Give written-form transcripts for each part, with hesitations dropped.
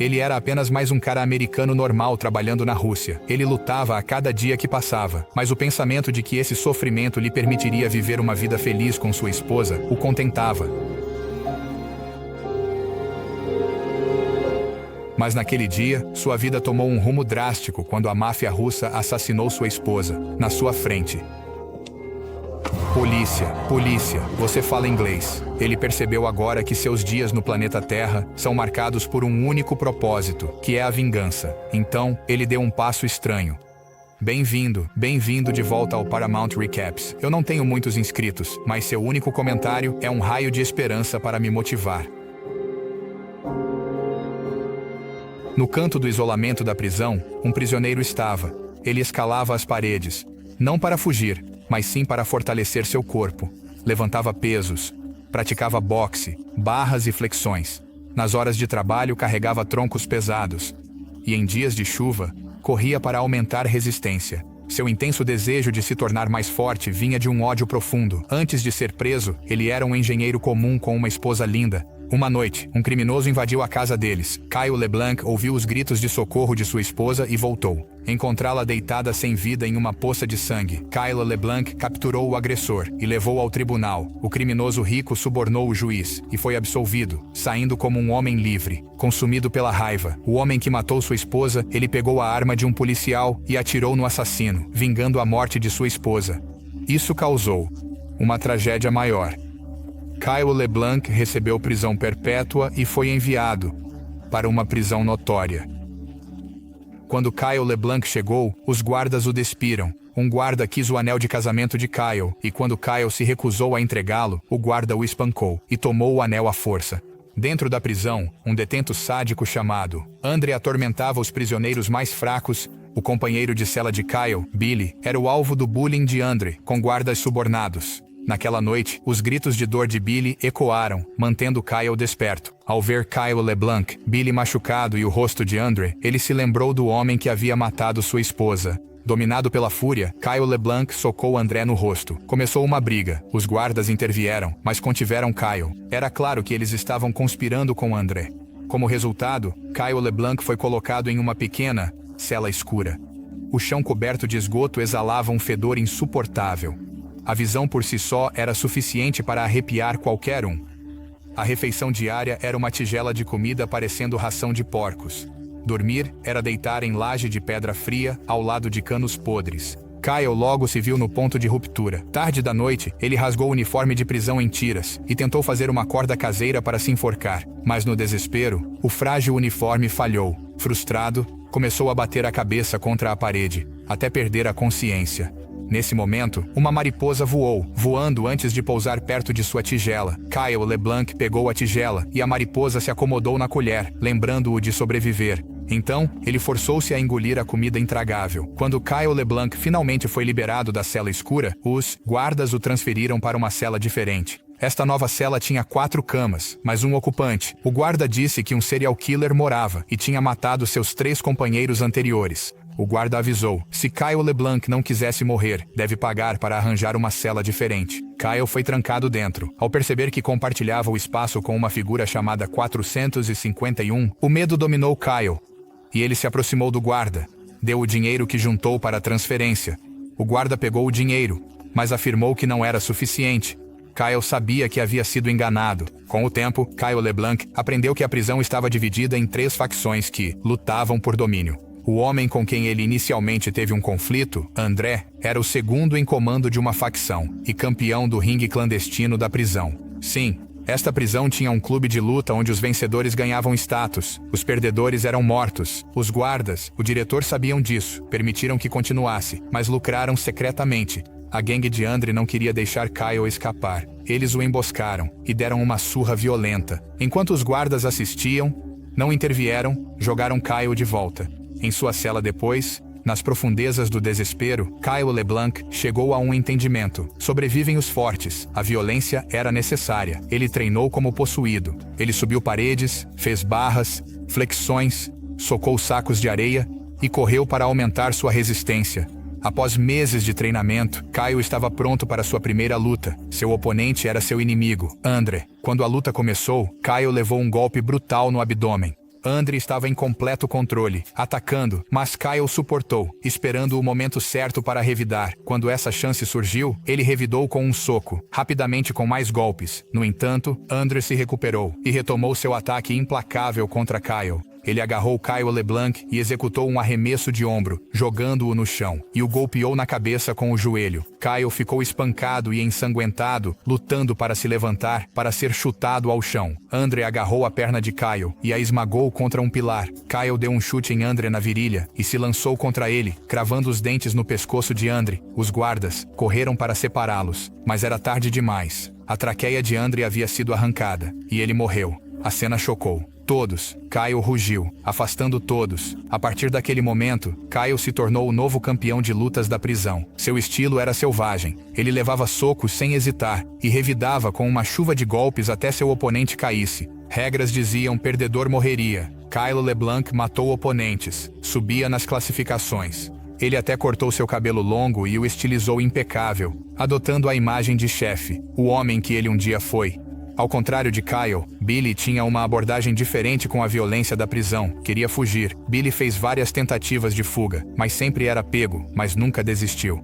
Ele era apenas mais um cara americano normal trabalhando na Rússia. Ele lutava a cada dia que passava, mas o pensamento de que esse sofrimento lhe permitiria viver uma vida feliz com sua esposa o contentava. Mas naquele dia, sua vida tomou um rumo drástico quando a máfia russa assassinou sua esposa, na sua frente. Polícia, polícia, você fala inglês. Ele percebeu agora que seus dias no planeta Terra são marcados por um único propósito, que é a vingança. Então, ele deu um passo estranho. Bem-vindo de volta ao Paramount Recaps. Eu não tenho muitos inscritos, mas seu único comentário é um raio de esperança para me motivar. No canto do isolamento da prisão, um prisioneiro estava. Ele escalava as paredes, não para fugir, mas sim para fortalecer seu corpo. Levantava pesos, praticava boxe, barras e flexões. Nas horas de trabalho, carregava troncos pesados. E em dias de chuva, corria para aumentar resistência. Seu intenso desejo de se tornar mais forte vinha de um ódio profundo. Antes de ser preso, ele era um engenheiro comum com uma esposa linda. Uma noite, um criminoso invadiu a casa deles. Kyle LeBlanc ouviu os gritos de socorro de sua esposa e voltou. Encontrá-la deitada sem vida em uma poça de sangue. Kyle LeBlanc capturou o agressor e levou ao tribunal. O criminoso rico subornou o juiz e foi absolvido, saindo como um homem livre. Consumido pela raiva, o homem que matou sua esposa, ele pegou a arma de um policial e atirou no assassino, vingando a morte de sua esposa. Isso causou uma tragédia maior. Kyle LeBlanc recebeu prisão perpétua e foi enviado para uma prisão notória. Quando Kyle LeBlanc chegou, os guardas o despiram. Um guarda quis o anel de casamento de Kyle, e quando Kyle se recusou a entregá-lo, o guarda o espancou e tomou o anel à força. Dentro da prisão, um detento sádico chamado Andre atormentava os prisioneiros mais fracos. O companheiro de cela de Kyle, Billy, era o alvo do bullying de Andre, com guardas subornados. Naquela noite, os gritos de dor de Billy ecoaram, mantendo Kyle desperto. Ao ver Kyle LeBlanc, Billy machucado e o rosto de Andre, ele se lembrou do homem que havia matado sua esposa. Dominado pela fúria, Kyle LeBlanc socou André no rosto. Começou uma briga. Os guardas intervieram, mas contiveram Kyle. Era claro que eles estavam conspirando com André. Como resultado, Kyle LeBlanc foi colocado em uma pequena cela escura. O chão coberto de esgoto exalava um fedor insuportável. A visão por si só era suficiente para arrepiar qualquer um. A refeição diária era uma tigela de comida parecendo ração de porcos. Dormir era deitar em laje de pedra fria, ao lado de canos podres. Kyle logo se viu no ponto de ruptura. Tarde da noite, ele rasgou o uniforme de prisão em tiras e tentou fazer uma corda caseira para se enforcar. Mas no desespero, o frágil uniforme falhou. Frustrado, começou a bater a cabeça contra a parede, até perder a consciência. Nesse momento, uma mariposa voou, voando antes de pousar perto de sua tigela. Kyle LeBlanc pegou a tigela e a mariposa se acomodou na colher, lembrando-o de sobreviver. Então, ele forçou-se a engolir a comida intragável. Quando Kyle LeBlanc finalmente foi liberado da cela escura, os guardas o transferiram para uma cela diferente. Esta nova cela tinha 4 camas, mas um ocupante. O guarda disse que um serial killer morava e tinha matado seus 3 companheiros anteriores. O guarda avisou: se Kyle LeBlanc não quisesse morrer, deve pagar para arranjar uma cela diferente. Kyle foi trancado dentro. Ao perceber que compartilhava o espaço com uma figura chamada 451, o medo dominou Kyle. E ele se aproximou do guarda. Deu o dinheiro que juntou para a transferência. O guarda pegou o dinheiro, mas afirmou que não era suficiente. Kyle sabia que havia sido enganado. Com o tempo, Kyle LeBlanc aprendeu que a prisão estava dividida em 3 facções que lutavam por domínio. O homem com quem ele inicialmente teve um conflito, André, era o segundo em comando de uma facção e campeão do ringue clandestino da prisão. Sim, esta prisão tinha um clube de luta onde os vencedores ganhavam status, os perdedores eram mortos. Os guardas, o diretor sabiam disso, permitiram que continuasse, mas lucraram secretamente. A gangue de Andre não queria deixar Kyle escapar. Eles o emboscaram e deram uma surra violenta. Enquanto os guardas assistiam, não intervieram, jogaram Kyle de volta. Em sua cela depois, nas profundezas do desespero, Kyle LeBlanc chegou a um entendimento. Sobrevivem os fortes. A violência era necessária. Ele treinou como possuído. Ele subiu paredes, fez barras, flexões, socou sacos de areia e correu para aumentar sua resistência. Após meses de treinamento, Kyle estava pronto para sua primeira luta. Seu oponente era seu inimigo, Andre. Quando a luta começou, Kyle levou um golpe brutal no abdômen. Andre estava em completo controle, atacando, mas Kyle suportou, esperando o momento certo para revidar. Quando essa chance surgiu, ele revidou com um soco, rapidamente com mais golpes. No entanto, Andre se recuperou e retomou seu ataque implacável contra Kyle. Ele agarrou Kyle LeBlanc e executou um arremesso de ombro, jogando-o no chão, e o golpeou na cabeça com o joelho. Kyle ficou espancado e ensanguentado, lutando para se levantar, para ser chutado ao chão. Andre agarrou a perna de Kyle e a esmagou contra um pilar. Kyle deu um chute em Andre na virilha e se lançou contra ele, cravando os dentes no pescoço de Andre. Os guardas correram para separá-los, mas era tarde demais. A traqueia de Andre havia sido arrancada, e ele morreu. A cena chocou todos. Kyle rugiu, afastando todos. A partir daquele momento, Kyle se tornou o novo campeão de lutas da prisão. Seu estilo era selvagem. Ele levava socos sem hesitar e revidava com uma chuva de golpes até seu oponente caísse. Regras diziam perdedor morreria. Kyle LeBlanc matou oponentes, subia nas classificações. Ele até cortou seu cabelo longo e o estilizou impecável, adotando a imagem de chefe, o homem que ele um dia foi. Ao contrário de Kyle, Billy tinha uma abordagem diferente com a violência da prisão. Queria fugir. Billy fez várias tentativas de fuga, mas sempre era pego, mas nunca desistiu.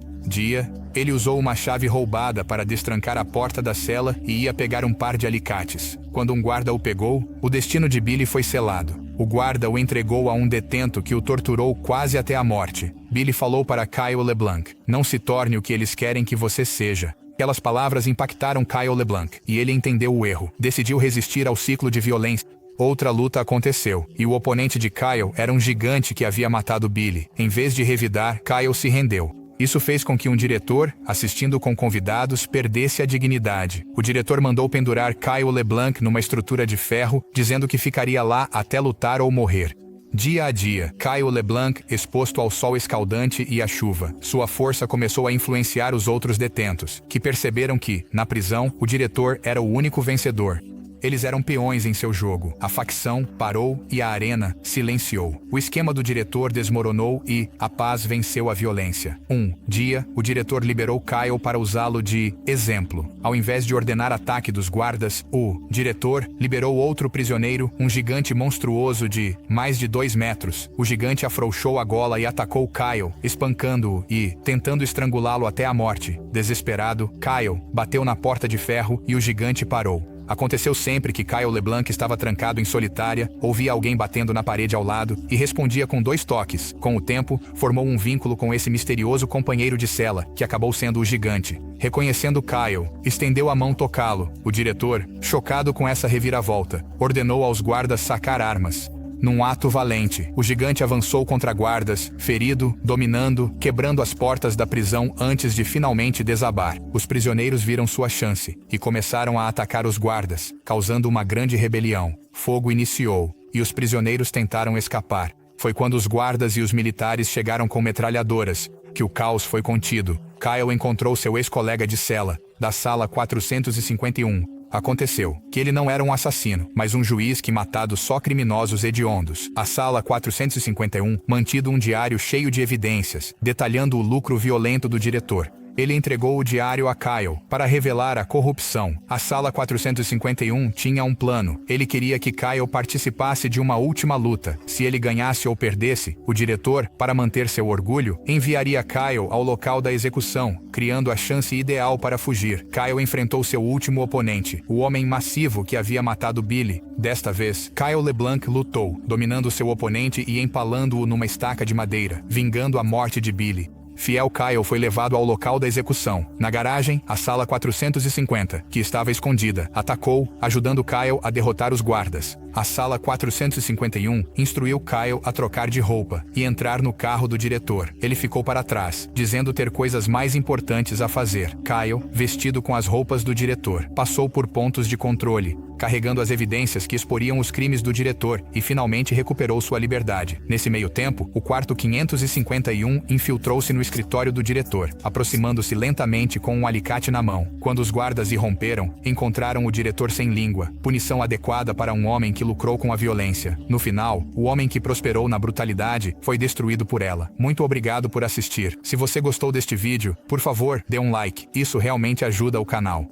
Ele usou uma chave roubada para destrancar a porta da cela e ia pegar um par de alicates. Quando um guarda o pegou, o destino de Billy foi selado. O guarda o entregou a um detento que o torturou quase até a morte. Billy falou para Kyle LeBlanc: "Não se torne o que eles querem que você seja." Aquelas palavras impactaram Kyle LeBlanc, e ele entendeu o erro. Decidiu resistir ao ciclo de violência. Outra luta aconteceu, e o oponente de Kyle era um gigante que havia matado Billy. Em vez de revidar, Kyle se rendeu. Isso fez com que um diretor, assistindo com convidados, perdesse a dignidade. O diretor mandou pendurar Kyle LeBlanc numa estrutura de ferro, dizendo que ficaria lá até lutar ou morrer. Dia a dia, Kyle LeBlanc, exposto ao sol escaldante e à chuva. Sua força começou a influenciar os outros detentos, que perceberam que, na prisão, o diretor era o único vencedor. Eles eram peões em seu jogo. A facção parou e a arena silenciou. O esquema do diretor desmoronou e a paz venceu a violência. Um dia, o diretor liberou Kyle para usá-lo de exemplo. Ao invés de ordenar ataque dos guardas, o diretor liberou outro prisioneiro, um gigante monstruoso de mais de 2 metros. O gigante afrouxou a gola e atacou Kyle, espancando-o e tentando estrangulá-lo até a morte. Desesperado, Kyle bateu na porta de ferro e o gigante parou. Aconteceu sempre que Kyle LeBlanc estava trancado em solitária, ouvia alguém batendo na parede ao lado e respondia com 2 toques. Com o tempo, formou um vínculo com esse misterioso companheiro de cela, que acabou sendo o gigante. Reconhecendo Kyle, estendeu a mão tocá-lo. O diretor, chocado com essa reviravolta, ordenou aos guardas sacar armas. Num ato valente, o gigante avançou contra guardas, ferido, dominando, quebrando as portas da prisão antes de finalmente desabar. Os prisioneiros viram sua chance e começaram a atacar os guardas, causando uma grande rebelião. Fogo iniciou, e os prisioneiros tentaram escapar. Foi quando os guardas e os militares chegaram com metralhadoras que o caos foi contido. Kyle encontrou seu ex-colega de cela, da sala 451. Aconteceu que ele não era um assassino, mas um juiz que matado só criminosos hediondos. A sala 451 mantido um diário cheio de evidências, detalhando o lucro violento do diretor. Ele entregou o diário a Kyle para revelar a corrupção. A sala 451 tinha um plano. Ele queria que Kyle participasse de uma última luta. Se ele ganhasse ou perdesse, o diretor, para manter seu orgulho, enviaria Kyle ao local da execução, criando a chance ideal para fugir. Kyle enfrentou seu último oponente, o homem massivo que havia matado Billy. Desta vez, Kyle LeBlanc lutou, dominando seu oponente e empalando-o numa estaca de madeira, vingando a morte de Billy. Fiel Kyle foi levado ao local da execução. Na garagem, a sala 450, que estava escondida, atacou, ajudando Kyle a derrotar os guardas. A sala 451 instruiu Kyle a trocar de roupa e entrar no carro do diretor. Ele ficou para trás, dizendo ter coisas mais importantes a fazer. Kyle, vestido com as roupas do diretor, passou por pontos de controle, carregando as evidências que exporiam os crimes do diretor e finalmente recuperou sua liberdade. Nesse meio tempo, o quarto 551 infiltrou-se no escritório do diretor, aproximando-se lentamente com um alicate na mão. Quando os guardas irromperam, encontraram o diretor sem língua, punição adequada para um homem que lucrou com a violência. No final, o homem que prosperou na brutalidade foi destruído por ela. Muito obrigado por assistir. Se você gostou deste vídeo, por favor, dê um like. Isso realmente ajuda o canal.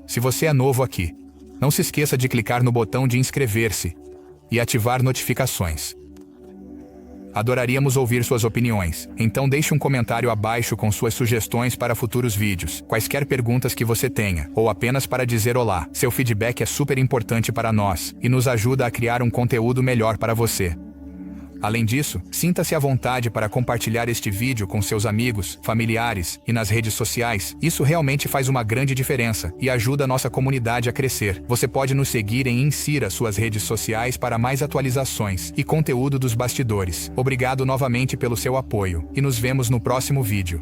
Se você é novo aqui, não se esqueça de clicar no botão de inscrever-se e ativar notificações. Adoraríamos ouvir suas opiniões, então deixe um comentário abaixo com suas sugestões para futuros vídeos, quaisquer perguntas que você tenha, ou apenas para dizer olá. Seu feedback é super importante para nós e nos ajuda a criar um conteúdo melhor para você. Além disso, sinta-se à vontade para compartilhar este vídeo com seus amigos, familiares e nas redes sociais. Isso realmente faz uma grande diferença e ajuda a nossa comunidade a crescer. Você pode nos seguir em Insira suas redes sociais para mais atualizações e conteúdo dos bastidores. Obrigado novamente pelo seu apoio e nos vemos no próximo vídeo.